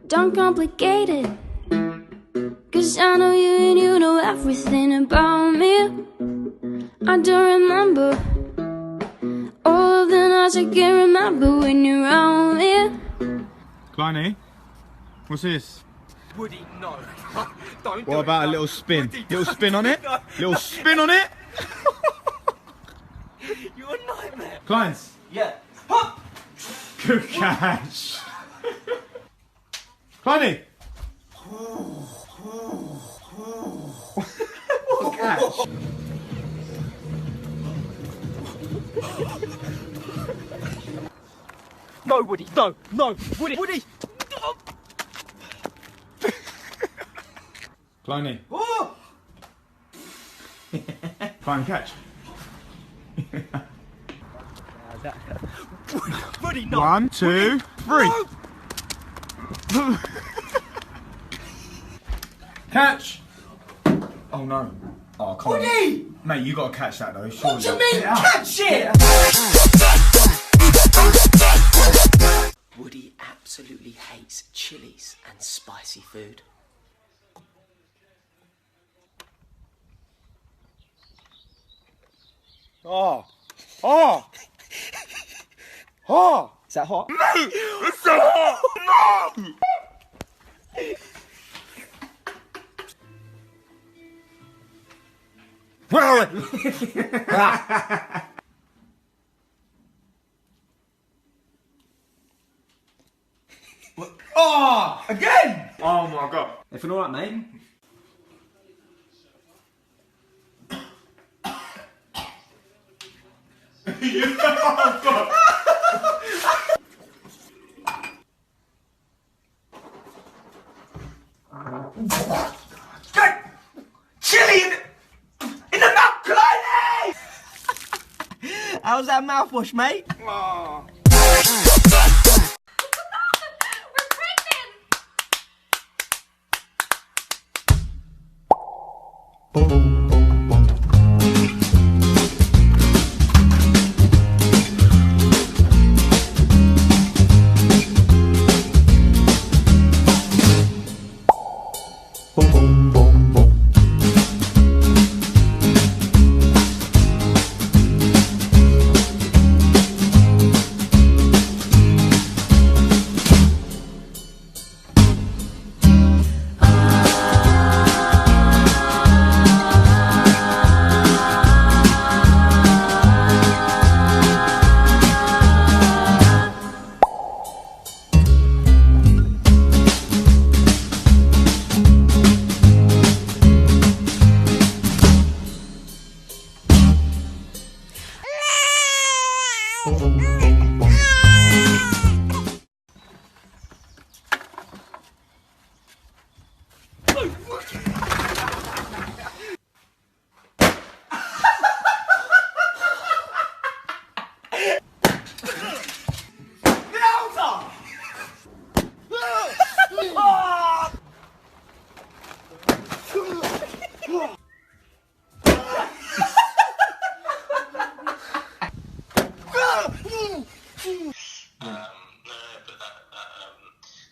Don't complicate it, 'cause I know you and you know everything about me. I don't remember all of the nights I can't remember when you're around me. Kleiny, what's this? Woody, no. Don't do What about it, a no. little spin? Woody, Little don't spin on do it? No. Little spin on it? You're a nightmare. Kleins. Yeah. Huh. Good catch. Kleiny. What catch? No, Woody, no, no, Woody, Woody. No. Kleiny. Oh. Kleiny, catch. Woody, no. 1, 2, 3. No. Catch. Oh no. Oh, come Woody! on. Mate, you gotta catch that though. Surely. What do you mean, catch it? Woody absolutely hates chilies and spicy food. Oh. Oh. Oh. Is that hot? Mate, it's so hot. No. Oh, again! Oh my god. Everything alright, mate? Oh god. Chili in the mouth, Kleiny! How's that mouthwash, mate? Oh.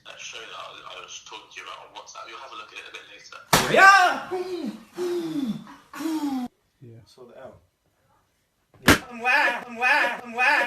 That show that I was talking to you about on WhatsApp, you'll have a look at it a bit later. Yeah! Yeah, I saw the L. Wow, wow, wow.